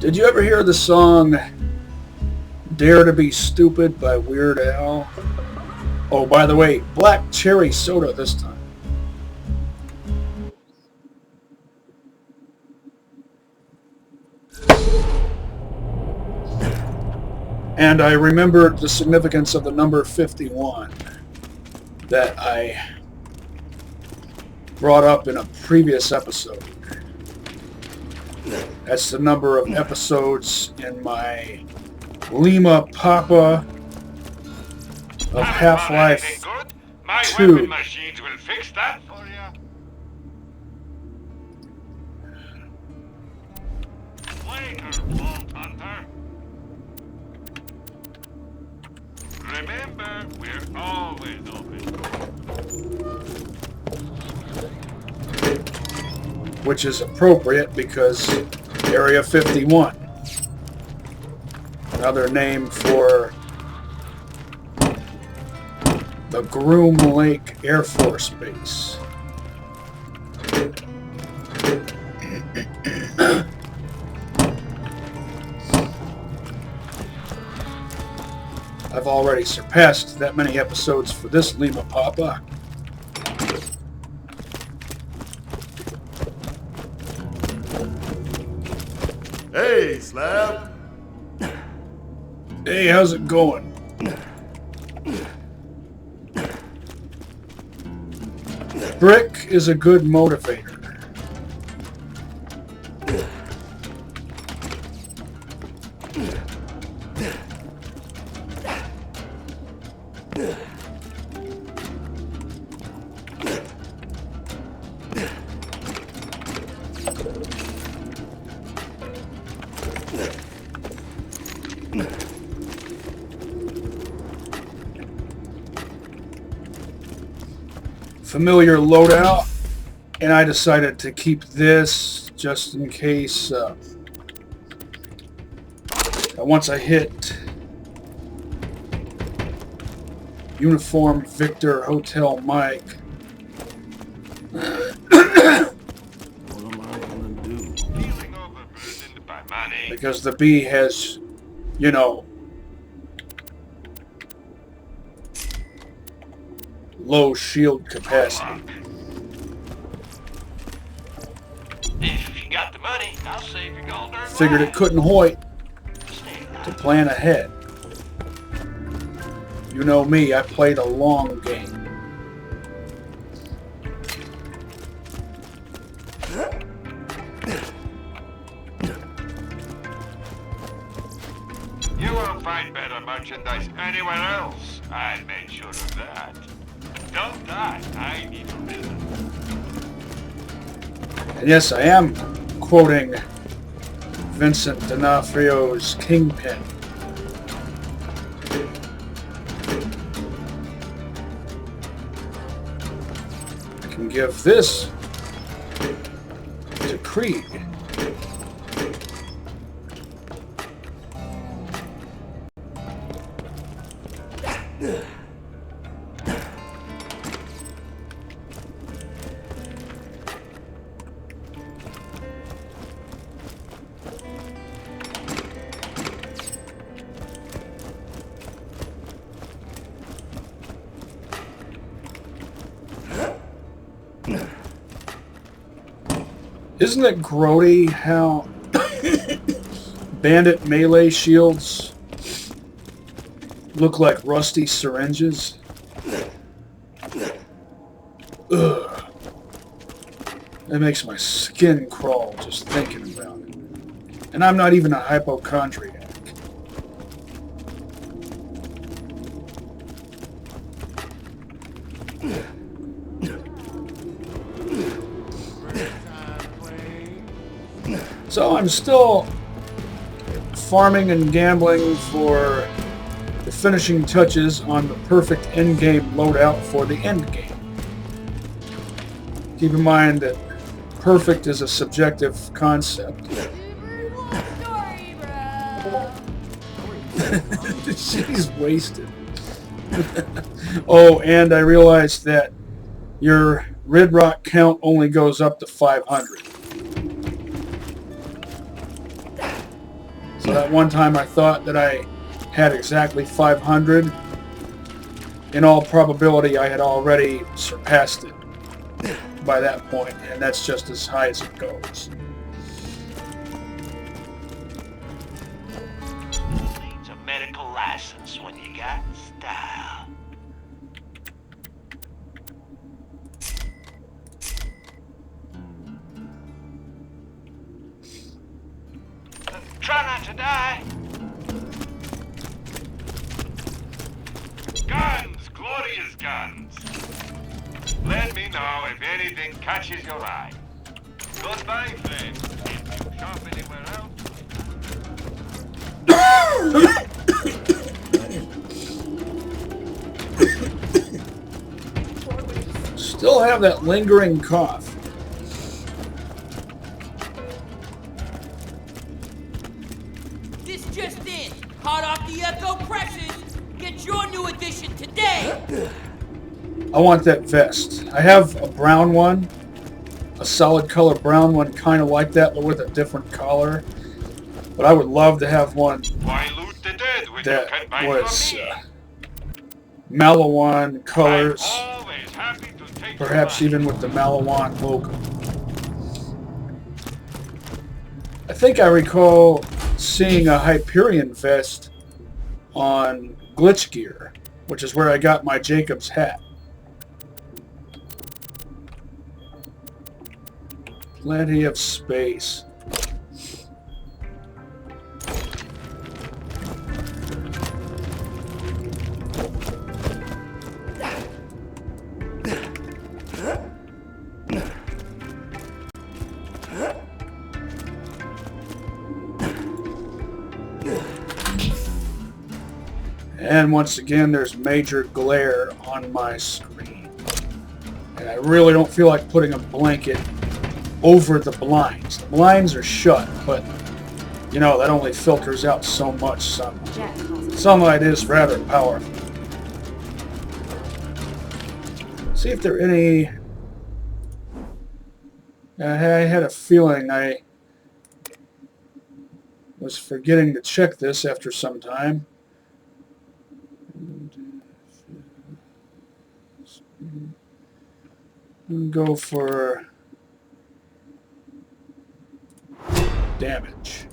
Did you ever hear the song Dare to Be Stupid by Weird Al? Oh, by the way, black cherry soda this time. And I remembered the significance of the number 51 that I brought up in a previous episode. That's the number of episodes in my Lima Papa of Half-Life 2. Machines will fix that for you. Later, Vault Hunter. Remember, we're always open. Which is appropriate because Area 51. Another name for the Groom Lake Air Force Base. I've already surpassed that many episodes for this Lima Papa. Hey, Slab. Hey, how's it going? Brick is a good motivator. Familiar loadout, and I decided to keep this just in case once I hit Uniform Victor Hotel Mike. What am I gonna do? Because the B has, you know, low shield capacity. If you got the money, I'll save your gold. Figured it couldn't hoit to plan ahead. You know me, I played a long game. You won't find better merchandise anywhere else. I made sure of that. Don't die. I need a reason. And yes, I am quoting Vincent D'Onofrio's Kingpin. I can give this to Krieg. Isn't it grody how bandit melee shields look like rusty syringes? Ugh. That makes my skin crawl just thinking about it. And I'm not even a hypochondriac. So I'm still farming and gambling for the finishing touches on the perfect endgame loadout for the endgame. Keep in mind that perfect is a subjective concept. She's wasted. Oh, and I realized that your red rock count only goes up to 500. So that one time I thought that I had exactly 500. In all probability, I had already surpassed it by that point, and that's just as high as it goes. Needs a medical license when you got style. Try not to die. Guns, glorious guns. Let me know if anything catches your eye. Goodbye, friend. If you shop anywhere else? Still have that lingering cough. This just in. Hot off the Echo presses. Get your new edition today. I want that vest. I have a brown one, a solid color brown one, kind of like that, but with a different collar. But I would love to have one Why loot the dead when you that can buy was from me? Malawan colors, I'm always happy to take perhaps your even with the Malawan logo. I think I recall seeing a Hyperion vest on Glitch Gear, which is where I got my Jacob's hat. Plenty of space. And once again, there's major glare on my screen. And I really don't feel like putting a blanket over the blinds. The blinds are shut, but, you know, that only filters out so much sunlight. Sunlight is rather powerful. See if there are any... I had a feeling I was forgetting to check this after some time. Go for damage.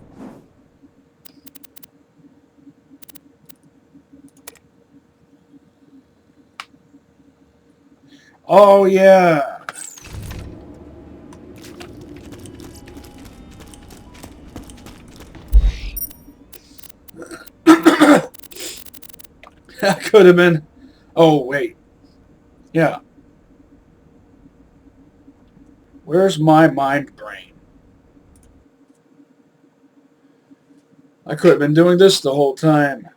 Oh yeah. That could have been. Oh wait. Yeah. Where's my mind brain? I could have been doing this the whole time.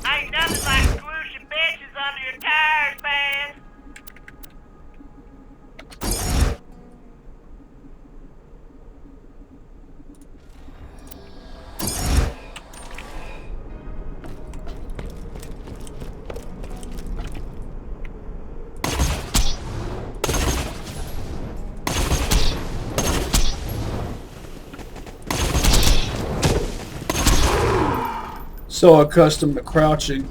Ain't nothing like squishing bitches under your tires, man. So accustomed to crouching.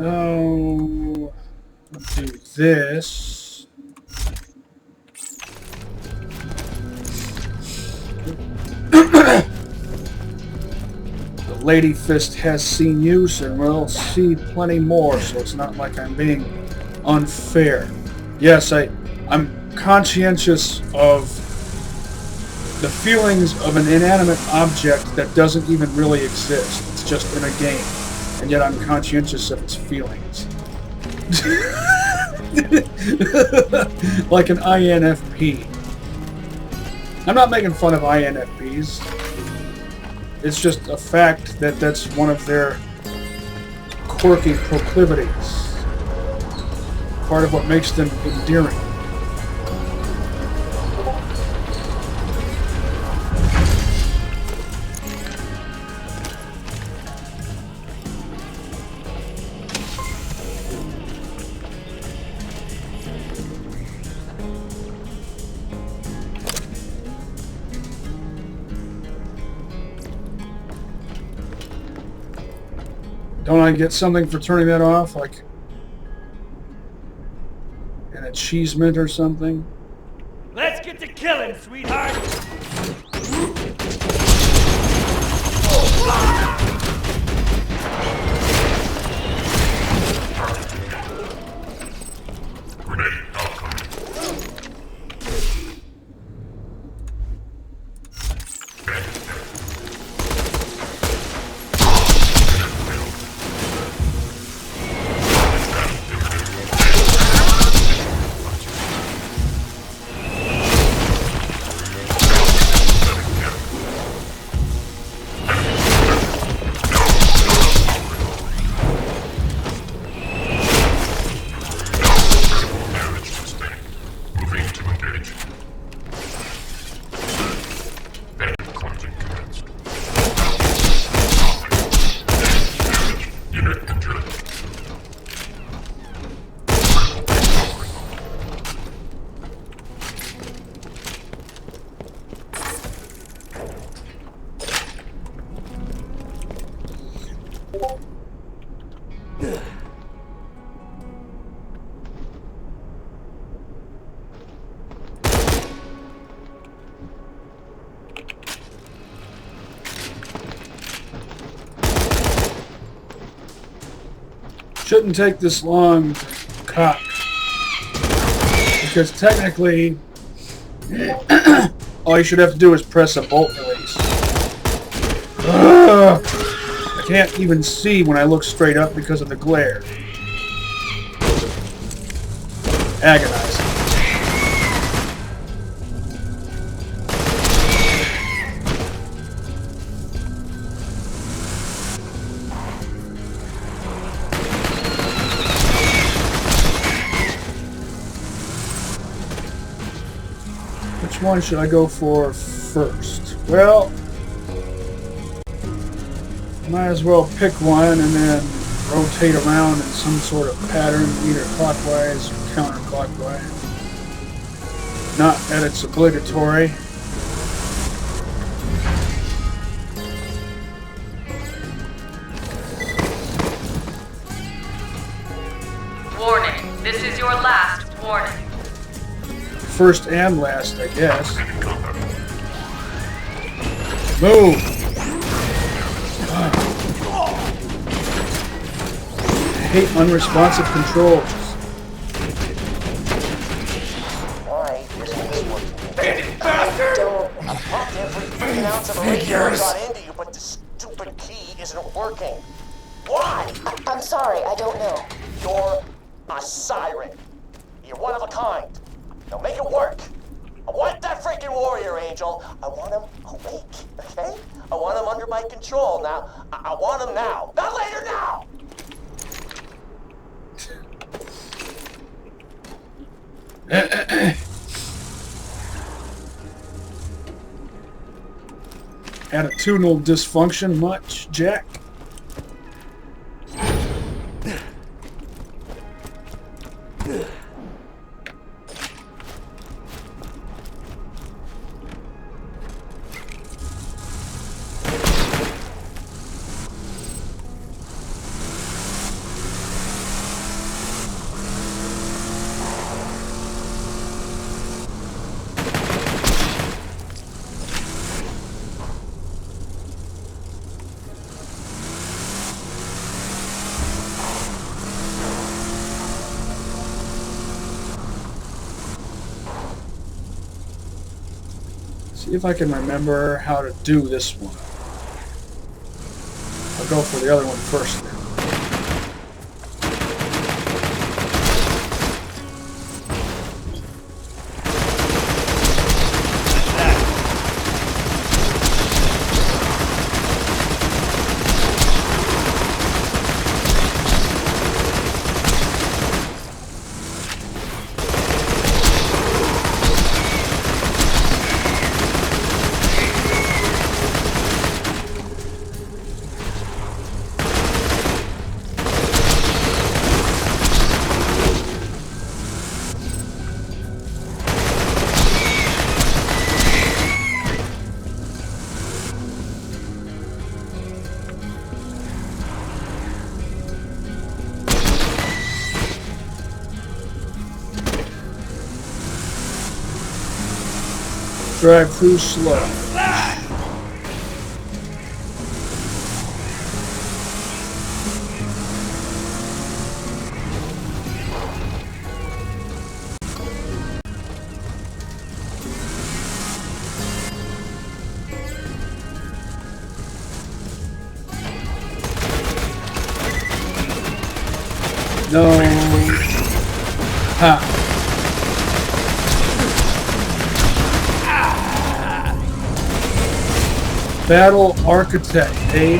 Oh, let's do this. The Lady Fist has seen use and will see plenty more, so it's not like I'm being unfair. Yes, I'm conscientious of the feelings of an inanimate object that doesn't even really exist. It's just in a game, and yet I'm conscientious of its feelings. Like an INFP. I'm not making fun of INFPs. It's just a fact that that's one of their quirky proclivities. Part of what makes them endearing. Don't I get something for turning that off? Like an achievement or something? Let's get to killing, sweetheart! Shouldn't take this long to cock. Because technically, all you should have to do is press a bolt release. Ugh. I can't even see when I look straight up because of the glare. Agonizing. Which one should I go for first? Well, might as well pick one and then rotate around in some sort of pattern, either clockwise or counterclockwise. Not that it's obligatory. Warning, this is your last warning. First and last, I guess. Move! I hate unresponsive controls. Why isn't this working? I pumped every freaking ounce of radio I got into you, but the stupid key isn't working. Why? I'm sorry, I don't know. You're a siren. You're one of a kind. Now make it work. I want that freaking warrior, Angel. I want him awake, okay? I want him under my control now. I want him now. Not later, now! Attitudinal dysfunction much, Jack? See if I can remember how to do this one. I'll go for the other one first now. Drive through slow. No. Ha. Battle Architect, eh?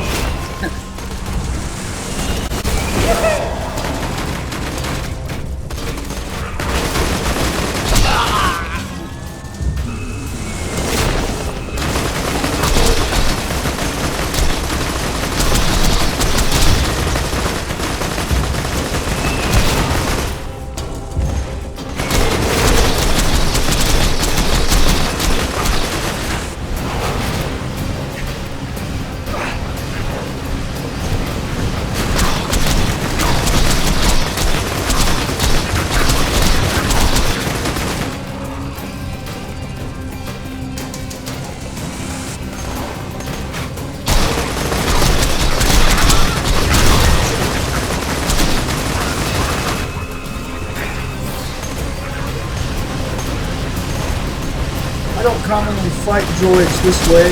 I don't commonly fight droids this way.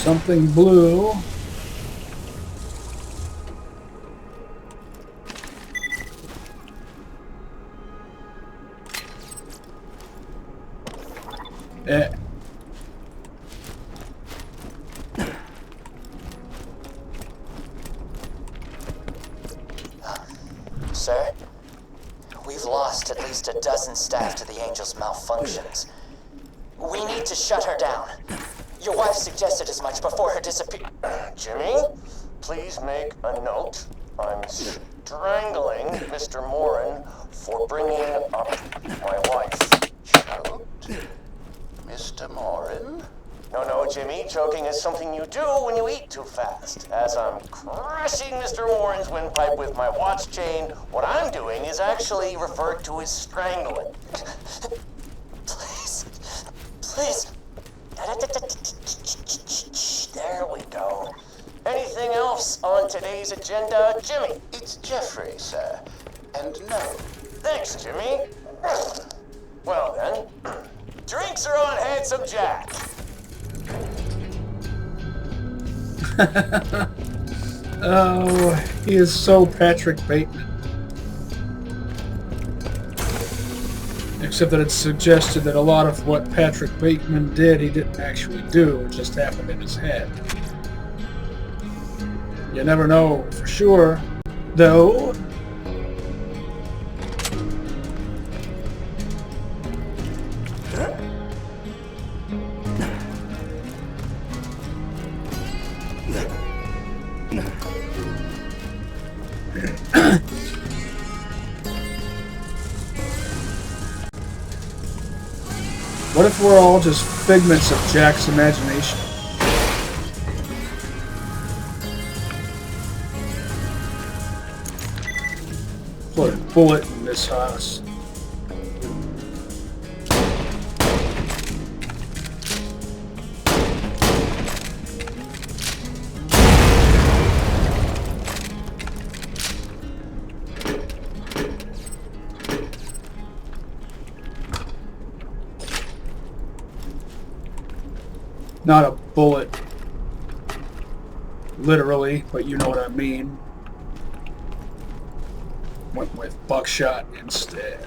Something blue. Sir, we've lost at least a dozen staff to the Angel's malfunctions. We need to shut her down. Your wife suggested as much before her disappearance. Jimmy, please make a note. I'm strangling Mr. Morin for bringing up my wife. Choked? Mr. Morin? No, Jimmy. Choking is something you do when you eat too fast. As I'm crushing Mr. Morin's windpipe with my watch chain, what I'm doing is actually referred to as strangling. Please. There we go. Anything else on today's agenda, Jimmy? It's Jeffrey, sir. And no. Thanks, Jimmy. Well then, drinks are on Handsome Jack. Oh, he is so Patrick Bateman. Except that it's suggested that a lot of what Patrick Bateman did, he didn't actually do. It just happened in his head. You never know for sure, though. What if we're all just figments of Jack's imagination? Put a bullet in this house. Not a bullet, literally, but you know what I mean. Went with buckshot instead.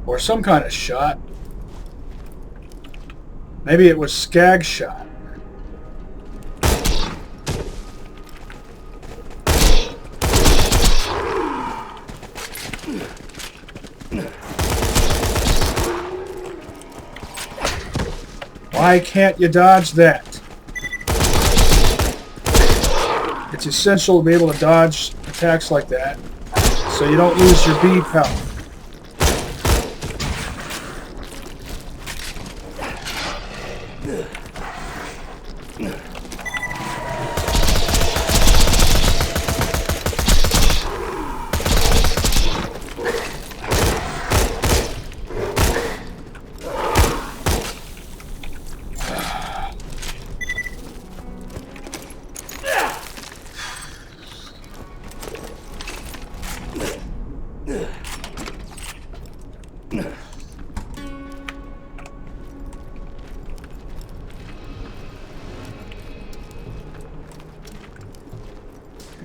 Or some kind of shot. Maybe it was skag shot. Why can't you dodge that? It's essential to be able to dodge attacks like that so you don't lose your B power.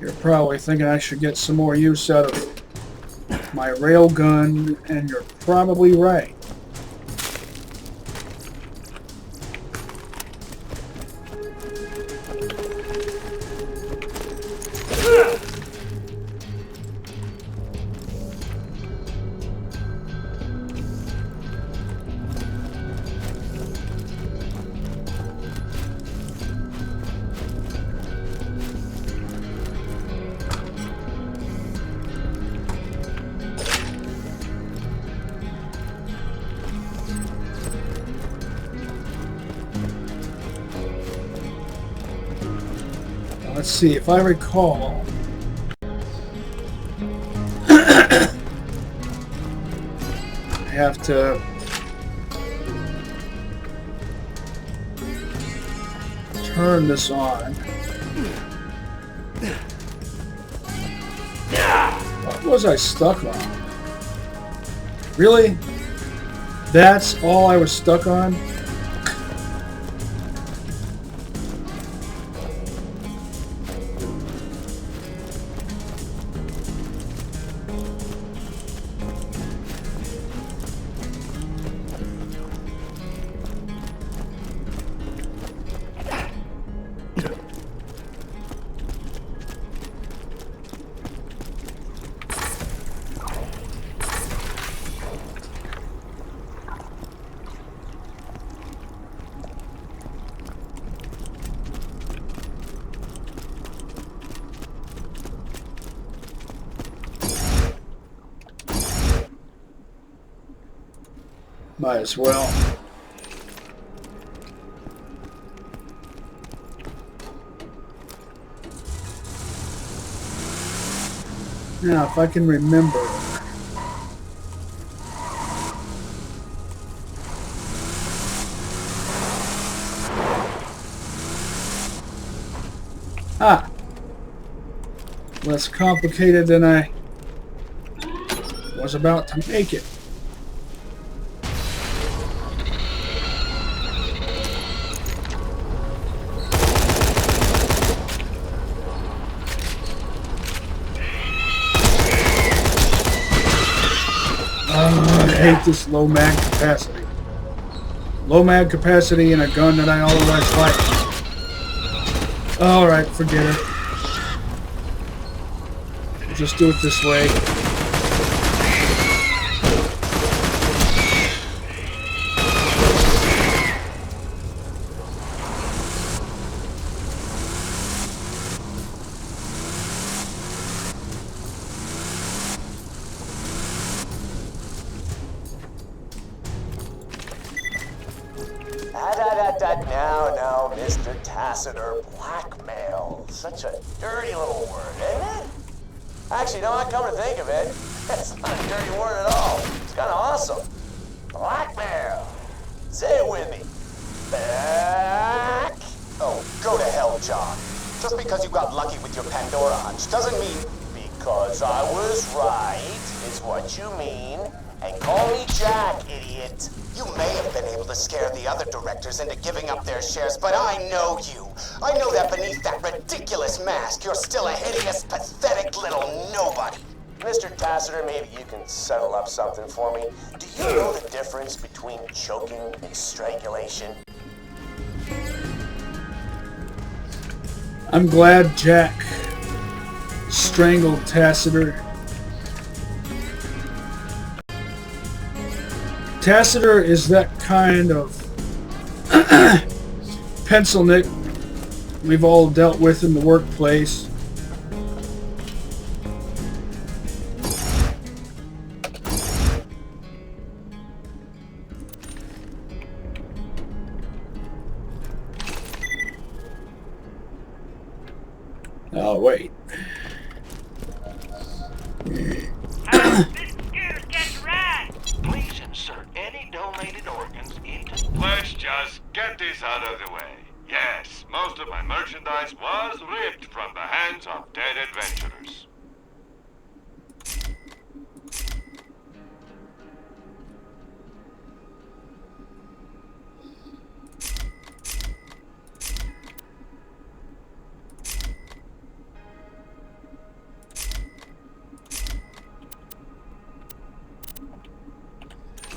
You're probably thinking I should get some more use out of my railgun, and you're probably right. Let's see, if I recall, I have to turn this on. What was I stuck on? Really? That's all I was stuck on? Might as well. Now, if I can remember. Ah! Less complicated than I was about to make it. I hate this low mag capacity. Low mag capacity in a gun that I otherwise like. Alright, forget it. We'll just do it this way. Now, Mr. Tassiter, Blackmail. Such a dirty little word, isn't it? Actually, no, I come to think of it, it's not a dirty word at all. It's kind of awesome. Blackmail. Say it with me. Back. Oh, go to hell, John. Just because you got lucky with your Pandora hunch doesn't mean because I was right is what you mean. And call me Jack, idiot. You may have been able to scare the other directors into giving up their shares, but I know you. I know that beneath that ridiculous mask, you're still a hideous, pathetic little nobody. Mr. Tassiter, maybe you can settle up something for me. Do you know the difference between choking and strangulation? I'm glad Jack strangled Tassiter. Tassiter is that kind of pencil neck we've all dealt with in the workplace. Oh, wait. Please insert any donated organs into... Let's just get this out of the way. Yes, most of my merchandise was ripped from the hands of dead adventurers.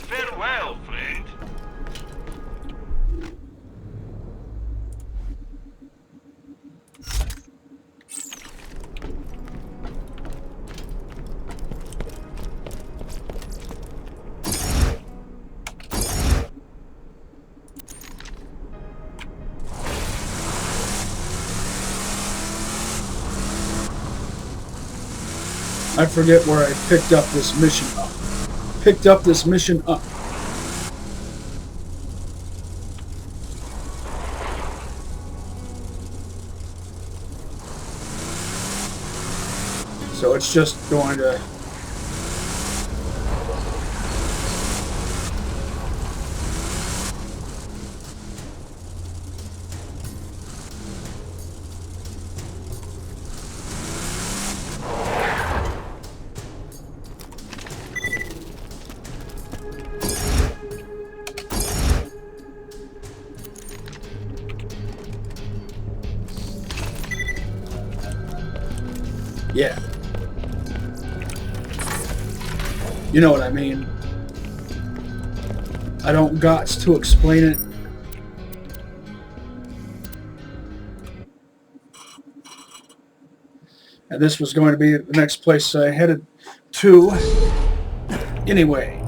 Farewell, friend. I forget where I picked up this mission up. Picked up this mission up. So it's just going to... Yeah. You know what I mean. I don't gots to explain it. And this was going to be the next place I headed to. Anyway.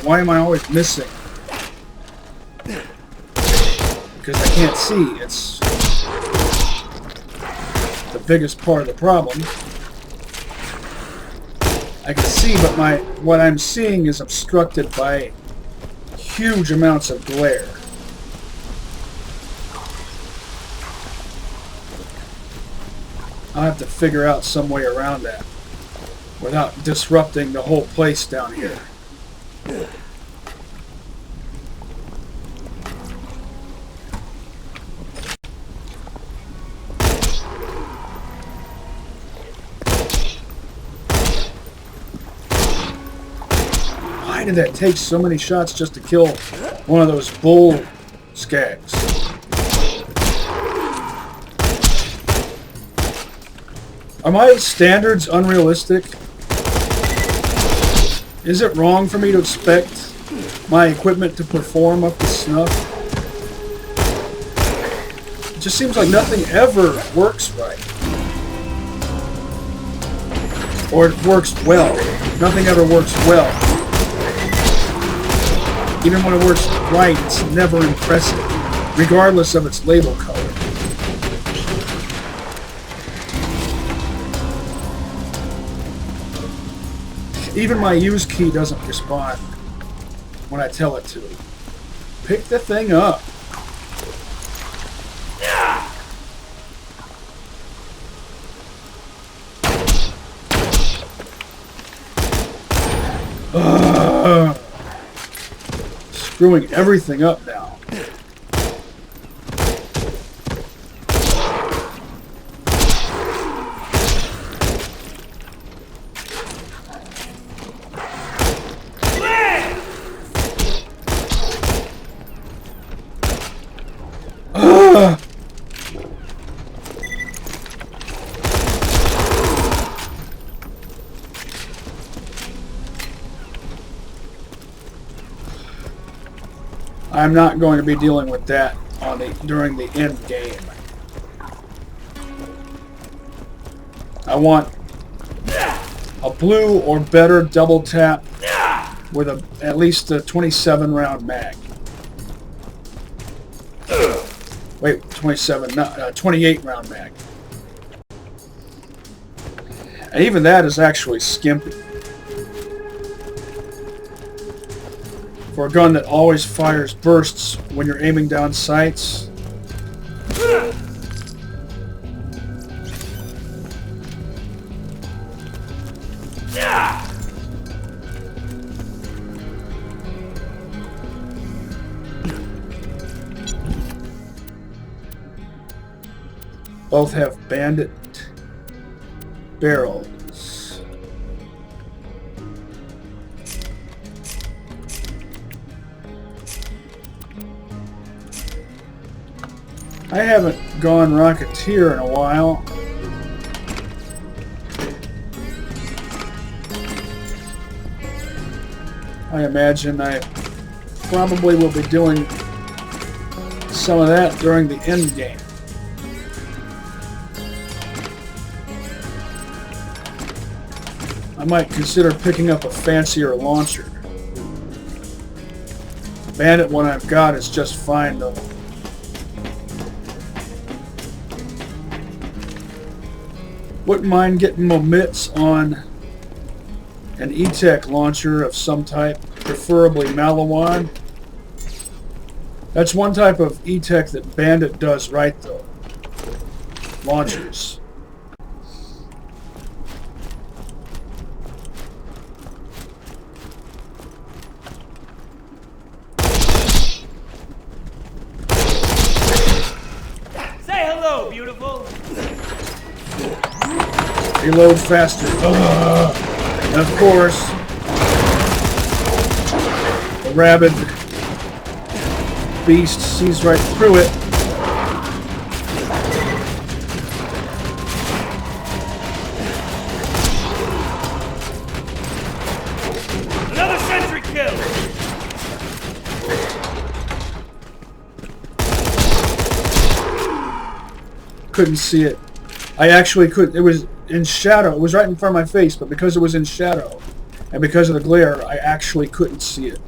Why am I always missing? Because I can't see. It's the biggest part of the problem. I can see, but what I'm seeing is obstructed by huge amounts of glare. I'll have to figure out some way around that without disrupting the whole place down here. Why did that take so many shots just to kill one of those bull skags? Are my standards unrealistic? Is it wrong for me to expect my equipment to perform up to snuff? It just seems like nothing ever works right. Or it works well. Nothing ever works well. Even when it works right, it's never impressive, regardless of its label color. Even my use key doesn't respond when I tell it to. Pick the thing up. Screwing everything up now. I'm not going to be dealing with that during the end game. I want a blue or better double tap with at least a 27 round mag. Wait, 27, not 28 round mag. And even that is actually skimpy. For a gun that always fires bursts when you're aiming down sights. Both have bandit barrels. I haven't gone Rocketeer in a while. I imagine I probably will be doing some of that during the end game. I might consider picking up a fancier launcher. The Bandit one I've got is just fine though. Wouldn't mind getting my mitts on an E-Tech launcher of some type, preferably Malawan. That's one type of E-Tech that Bandit does right though. Launchers. Say hello, beautiful. Reload faster. And of course, the rabid beast sees right through it. Another sentry kill. Couldn't see it. I actually could. It was in shadow. It was right in front of my face, but because it was in shadow and because of the glare, I actually couldn't see it.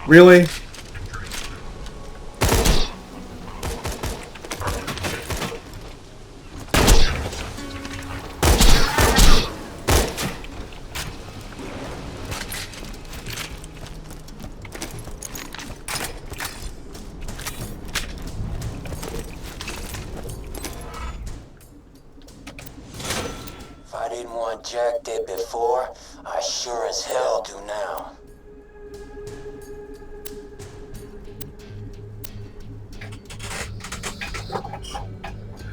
Really? If I didn't want Jack dead before, I sure as hell do now.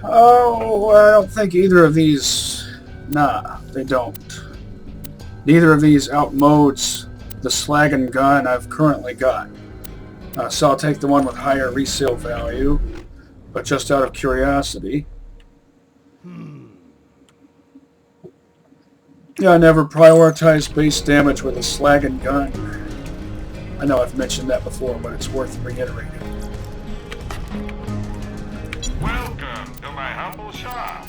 Oh, I don't think either of these... Nah, they don't. Neither of these outmodes the slagging gun I've currently got. So I'll take the one with higher resale value, but just out of curiosity. Yeah, I never prioritize base damage with a slagging gun. I know I've mentioned that before, but it's worth reiterating. Double shot.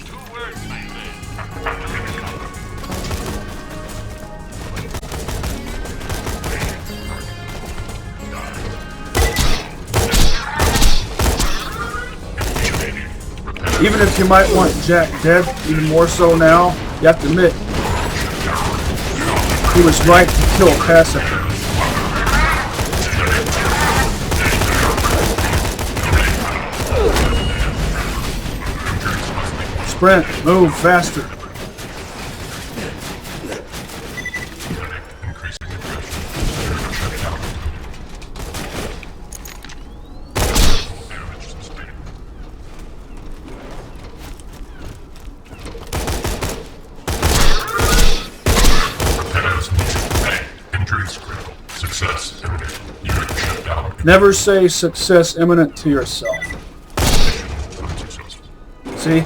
Two words, my friend. Even if you might want Jack dead, even more so now, you have to admit, he was right to kill Pacific. Sprint, move faster. Never say success imminent to yourself. See?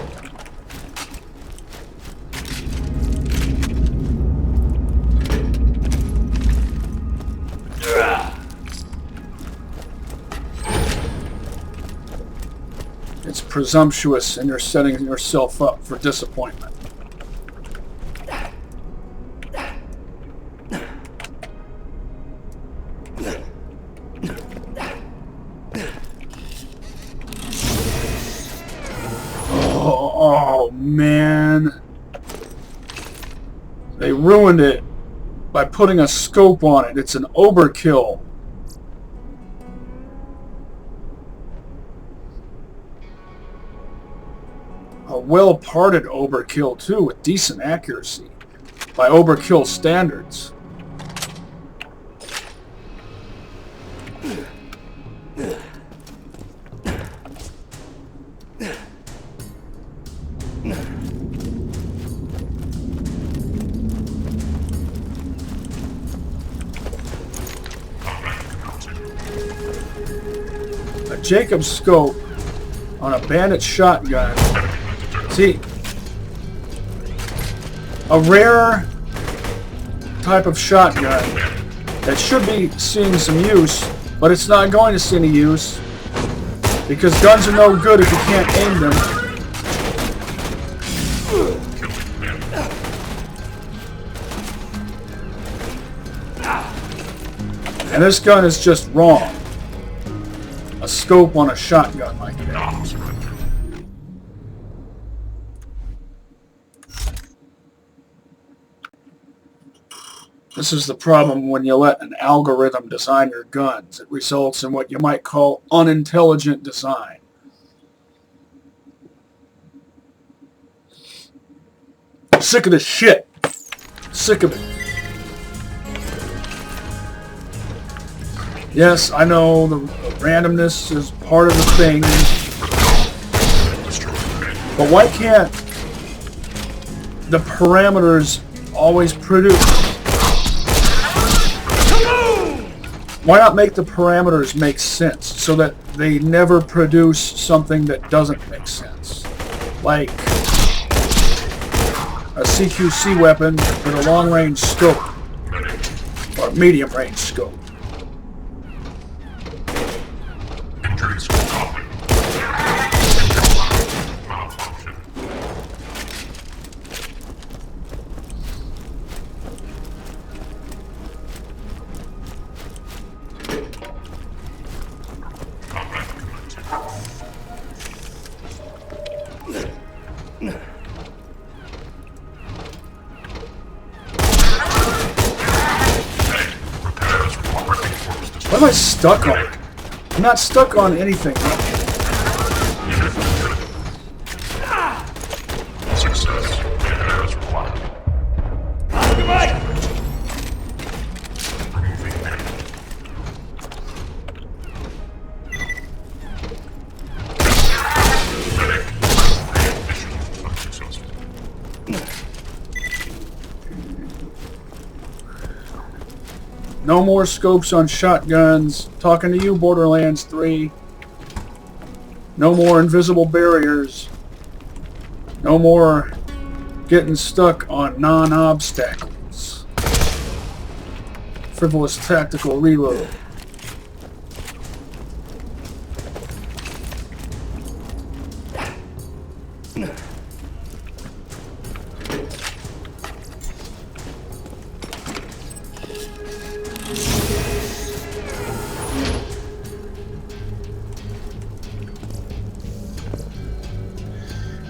It's presumptuous and you're setting yourself up for disappointment. Oh man, they ruined it by putting a scope on it. It's an overkill. A well-parted overkill too, with decent accuracy by overkill standards. A Jacob scope on a bandit shotgun. See, a rare type of shotgun that should be seeing some use, but it's not going to see any use because guns are no good if you can't aim them. And this gun is just wrong. A scope on a shotgun like that. This is the problem when you let an algorithm design your guns. It results in what you might call unintelligent design. Sick of this shit. Sick of it. Yes, I know the randomness is part of the thing. But why can't the parameters always produce? Why not make the parameters make sense so that they never produce something that doesn't make sense? Like a CQC weapon with a long-range scope or medium-range scope. What am I stuck on? I'm not stuck on anything. Success. Repairs required. Goodbye! No more scopes on shotguns. Talking to you, Borderlands 3. No more invisible barriers. No more getting stuck on non-obstacles. Frivolous tactical reload.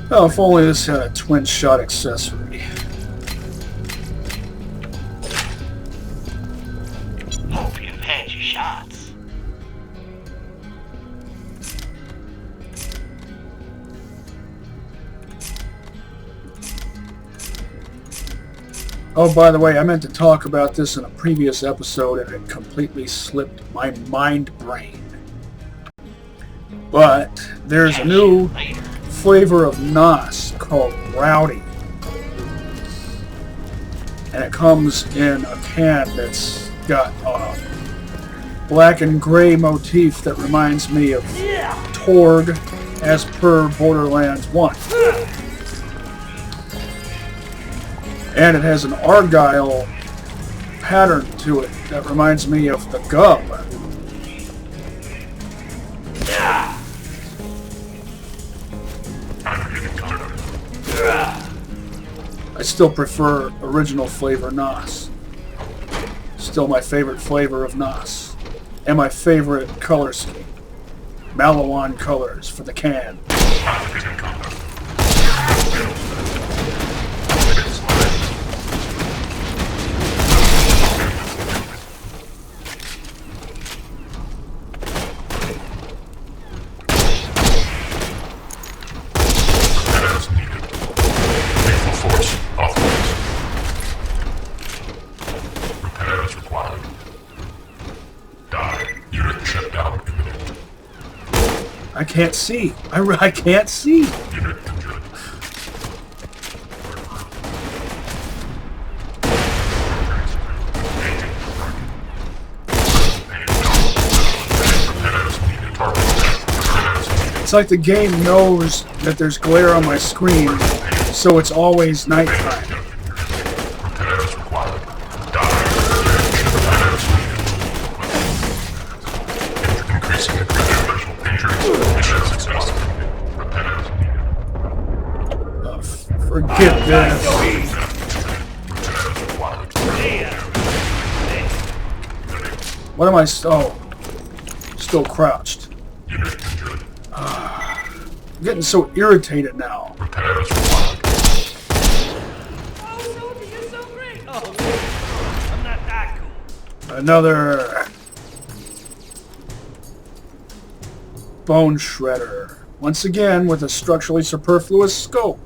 Oh, if only this had a twin shot accessory. Hope you've had your shots. Oh, by the way, I meant to talk about this in a previous episode and it completely slipped my mind brain. But there's a new flavor of NOS called Rowdy. And it comes in a can that's got a black and gray motif that reminds me of Torg as per Borderlands 1. And it has an Argyle pattern to it that reminds me of the Gub. I still prefer original flavor NOS. Still my favorite flavor of NOS. And my favorite color scheme. Malawan colors for the can. I can't see. I can't see. It's like the game knows that there's glare on my screen, so it's always nighttime. Forget this. What am I? Oh, still crouched. I'm getting so irritated now. Another bone shredder. Once again with a structurally superfluous scope.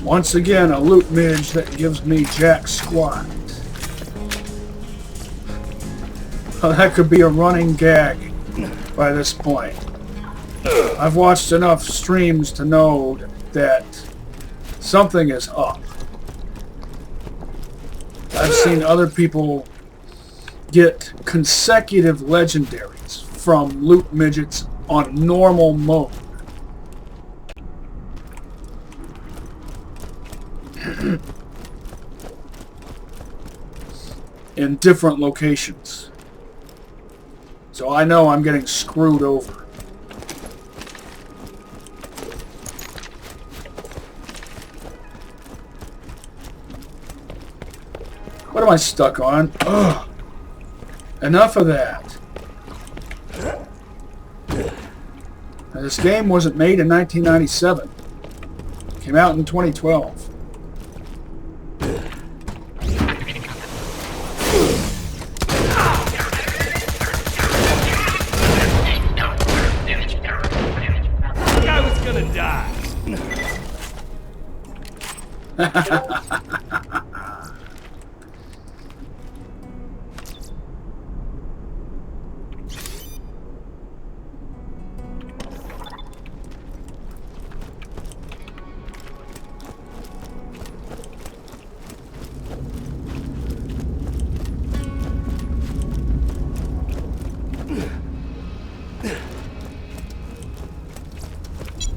Once again, a loot midge that gives me jack squat. That could be a running gag by this point. I've watched enough streams to know that something is up. I've seen other people get consecutive legendaries from loot midgets on normal mode. In different locations. So I know I'm getting screwed over. What am I stuck on? Ugh. Enough of that. Now, this game wasn't made in 1997. It came out in 2012. I was gonna die.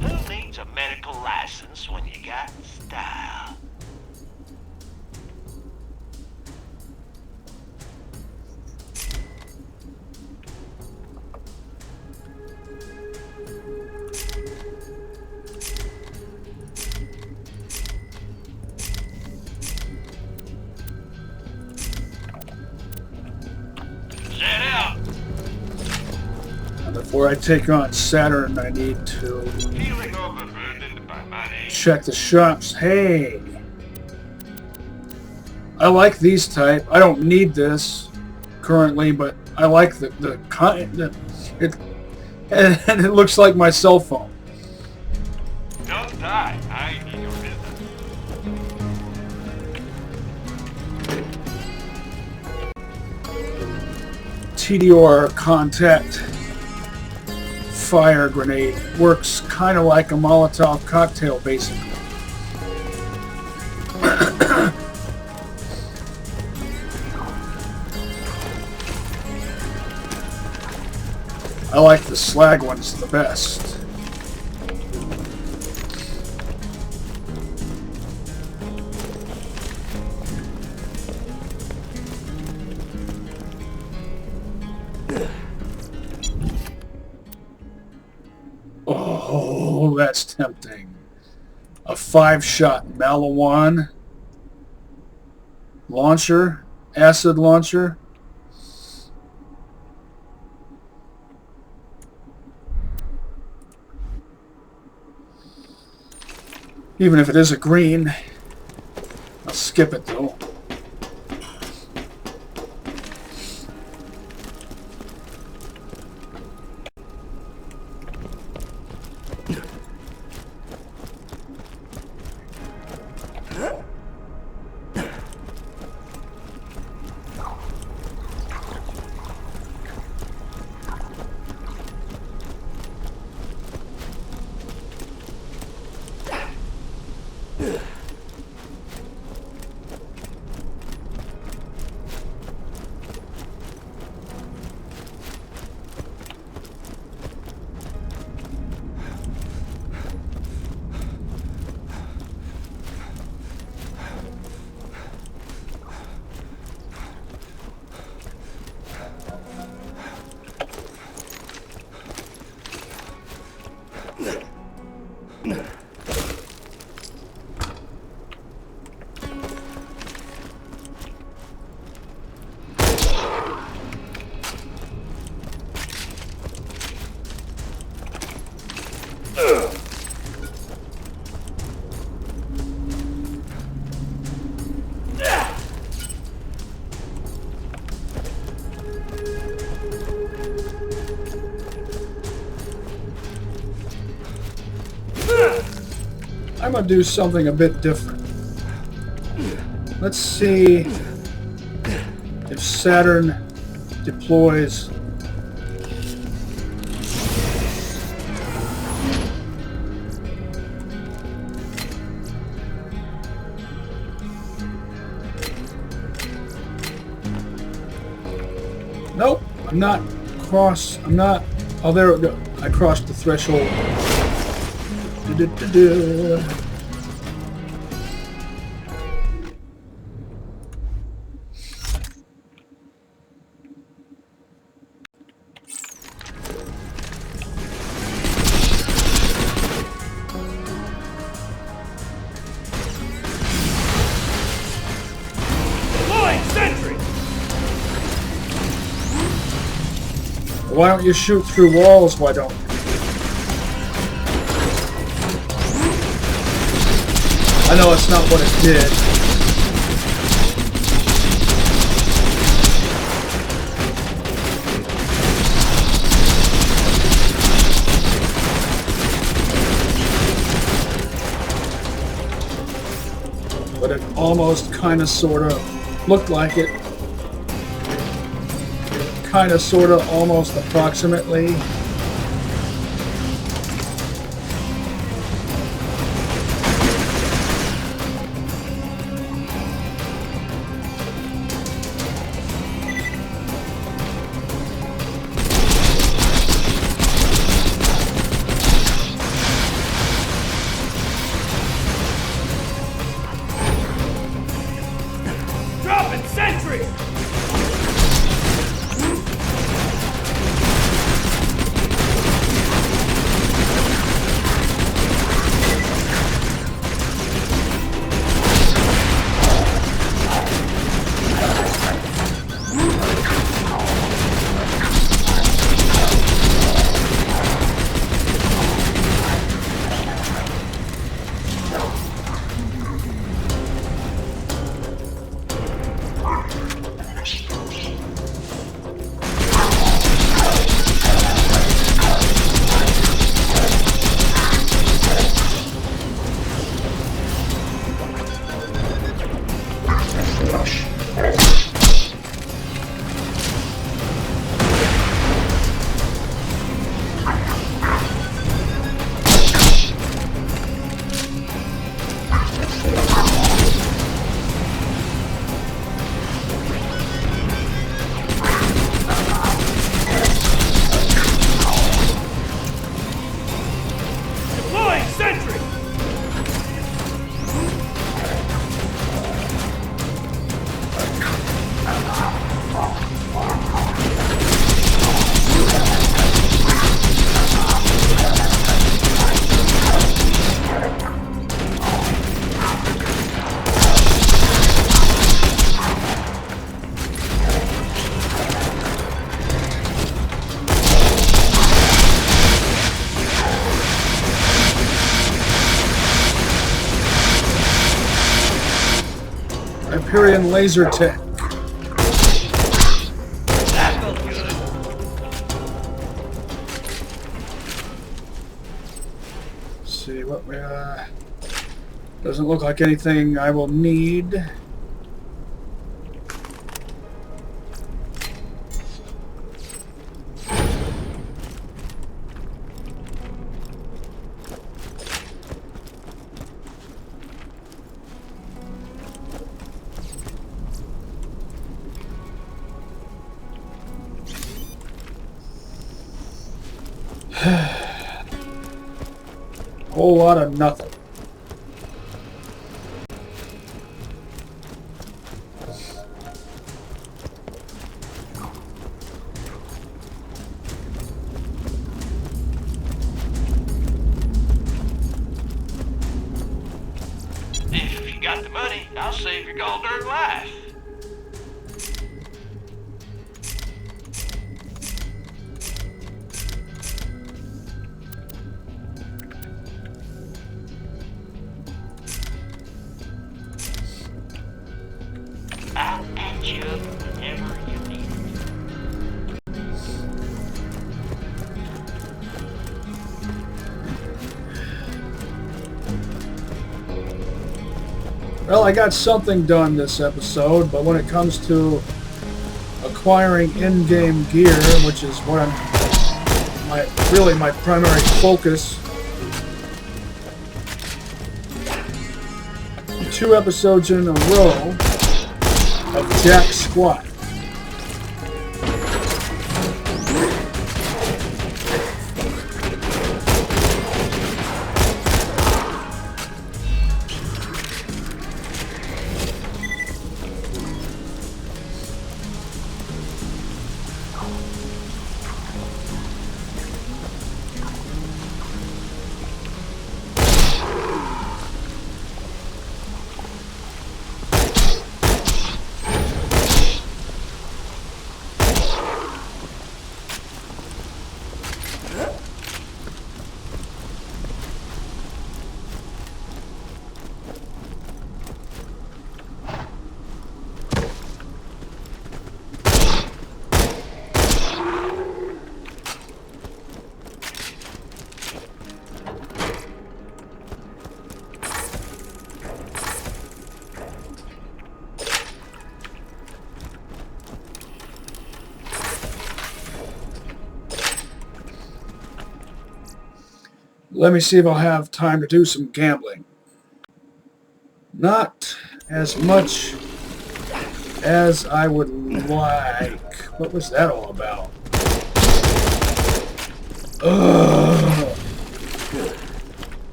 Who needs a medical license when you got style? Set out. And before I take on Saturn, I need to Feeling overburdened by money. check the shops. Hey! I like these type. I don't need this currently, but I like the kind. And it looks like my cell phone. Don't die. I need your business. TDR contact fire grenade works kind of like a Molotov cocktail, basically. I like the slag ones the best. Oh, that's tempting. A 5-shot Malawan launcher, acid launcher. Even if it is a green, I'll skip it though. I'm going to do something a bit different. Let's see if Saturn deploys Nope, I'm not. Oh, there we go. I crossed the threshold. Lloyd, Why don't you shoot through walls? Why don't you? I know it's not what it did. But it almost kind of sort of looked like it. Kind of sort of almost approximately. Dropping sentry! Hyperion laser tech. That felt good. Let's see what we doesn't look like anything I will need. Whole lot of nothing. If you got the money, I'll save your gold-earned life. I'll patch you up whenever you need it. Well, I got something done this episode, but when it comes to acquiring in-game gear, which is what I'm really my primary focus, 2 episodes in a row of Jack Squat. Let me see if I'll have time to do some gambling. Not as much as I would like. What was that all about? Ugh.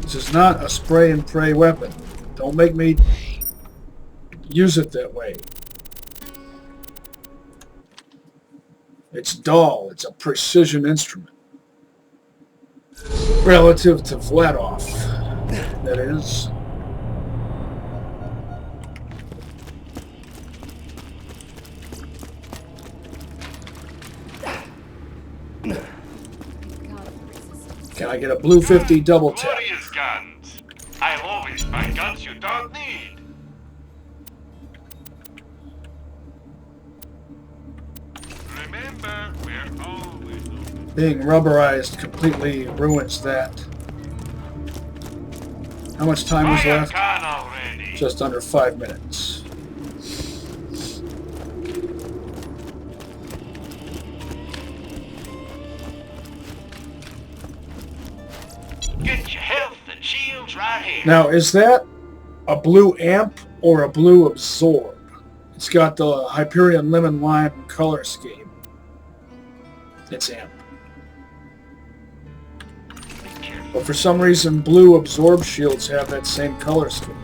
This is not a spray and pray weapon. Don't make me use it that way. It's dull. It's a precision instrument. Relative to Vladoff, that is. Can I get a blue 50 double tap? Glorious guns. I always find guns you don't need. Remember, we're always open. Being rubberized completely ruins that. How much time is Buy a left? gun already. Just under 5 minutes. Get your health and shields right here. Now, is that a blue amp or a blue absorb? It's got the Hyperion Lemon Lime color scheme. It's amp. But for some reason, blue absorb shields have that same color scheme.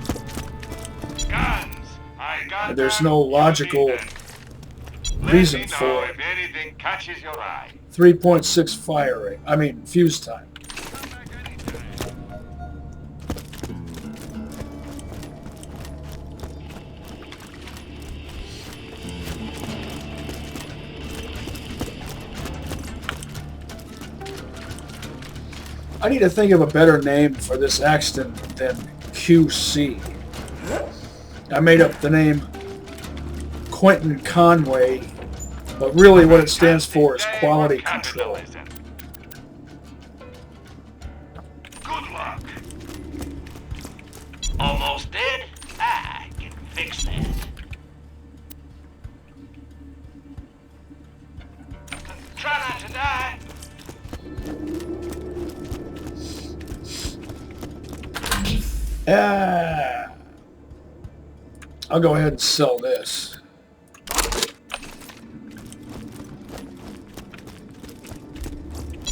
Guns. I got And there's them. no You logical need them. reason Let me for know it. if anything catches your eye. 3.6 fire rate. I mean, fuse time. Come back anytime. I need to think of a better name for this Axton than QC. I made up the name Quentin Conway, but really what it stands for is quality control. Capitalism. Good luck. Almost dead? I can fix that. Try not to die. I'll go ahead and sell this.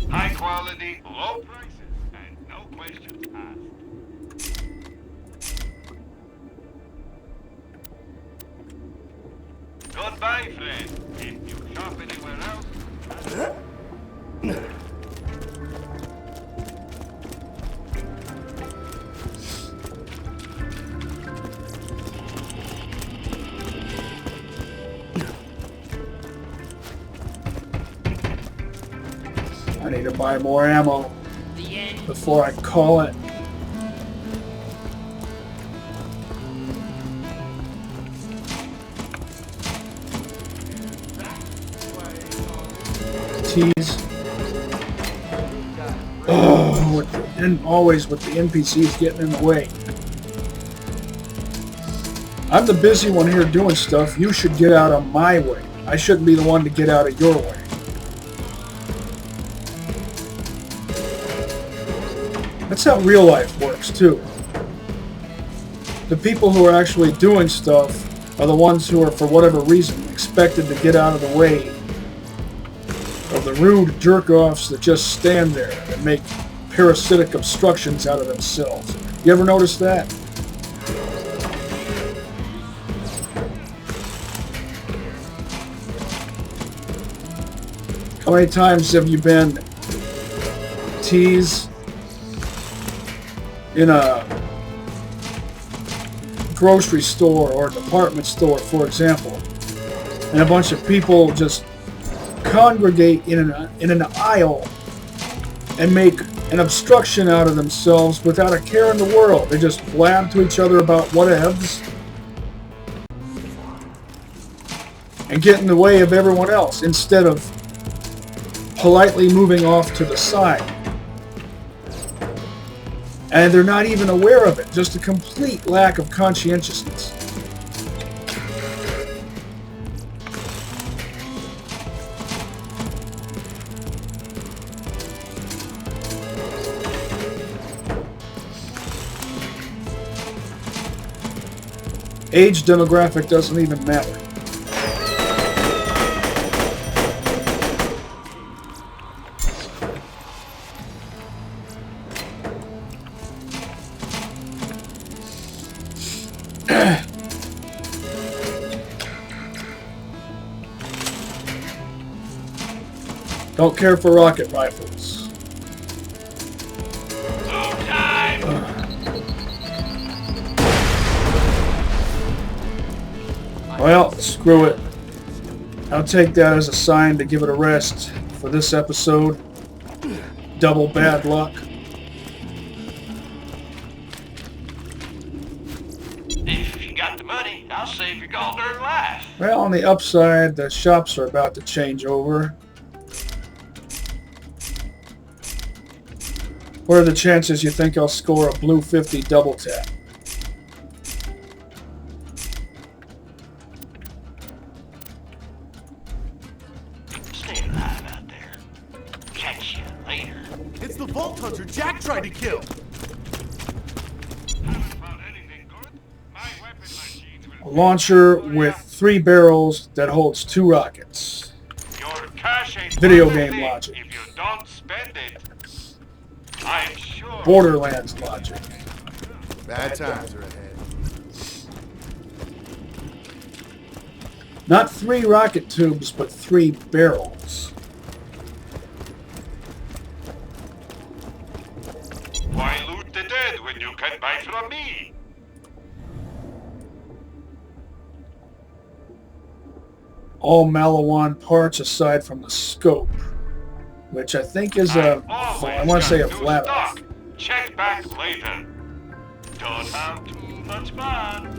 High quality, low prices, and no questions asked. Goodbye, friend. If you shop anywhere else, I need to buy more ammo The end. before I call it. Tease. Oh, and always with the NPCs getting in the way. I'm the busy one here doing stuff. You should get out of my way. I shouldn't be the one to get out of your way. That's how real life works, too. The people who are actually doing stuff are the ones who are, for whatever reason, expected to get out of the way of the rude jerk-offs that just stand there and make parasitic obstructions out of themselves. You ever notice that? How many times have you been teased in a grocery store or department store, for example, and a bunch of people just congregate in an aisle and make an obstruction out of themselves without a care in the world? They just blab to each other about whatevs and get in the way of everyone else instead of politely moving off to the side. And they're not even aware of it. Just a complete lack of conscientiousness. Age demographic doesn't even matter. Don't care for rocket rifles. Well, screw it. I'll take that as a sign to give it a rest for this episode. Double bad luck. If you got the money, I'll save your gold-earned life. Well, on the upside, the shops are about to change over. What are the chances you think I'll score a blue 50 double tap? Stay alive out there. Catch you later. It's the Vault Hunter Jack tried to kill. Haven't found anything good? My weapon machine A will... launcher with 3 barrels that holds 2 rockets. Your cash ain't Video worth a game thing logic. if you don't spend it. I'm sure... Borderlands logic. Bad times are ahead. Not 3 rocket tubes, but 3 barrels. Why loot the dead when you can buy from me? All Malawan parts aside from the scope, which I think is a, I want to say a flat stock. Check back later. Don't have too much fun.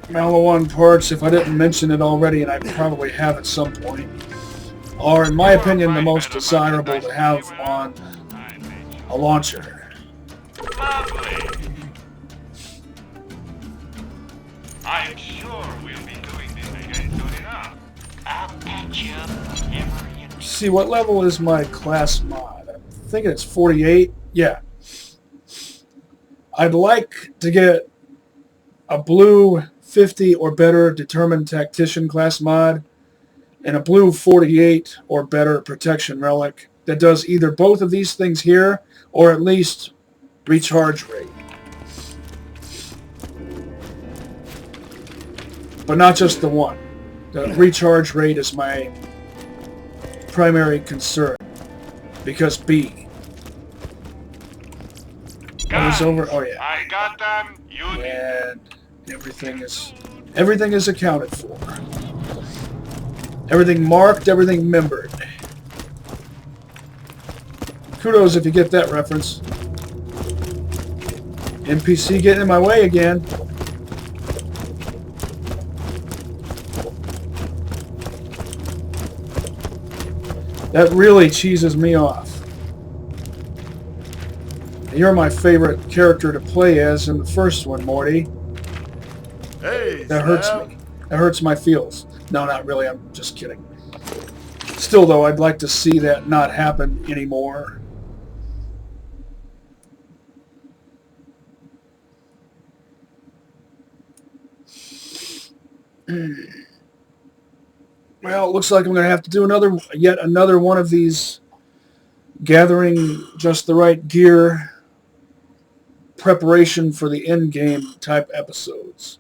Malawan parts, if I didn't mention it already, and I probably have at some point, are, in my opinion, the most desirable to have on a launcher. Lovely. I'm sure we'll be doing this again soon enough. I'll patch you up whenever you need. See, what level is my class mod? I'm thinking it's 48. Yeah. I'd like to get a blue 50 or better determined tactician class mod and a blue 48 or better protection relic that does either both of these things here or at least recharge rate. But not just the one. The recharge rate is my primary concern because B. That was over. Oh yeah. I got them. You And everything is accounted for. Everything marked, everything membered. Kudos if you get that reference. NPC getting in my way again. That really cheeses me off. You're my favorite character to play as in the first one, Morty. Hey, That hurts me. That hurts my feels. No, not really. I'm just kidding. Still, though, I'd like to see that not happen anymore. Well, it looks like I'm going to have to do yet another one of these gathering just the right gear preparation for the end game type episodes.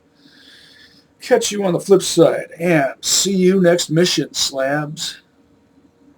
Catch you on the flip side, and see you next mission, slabs.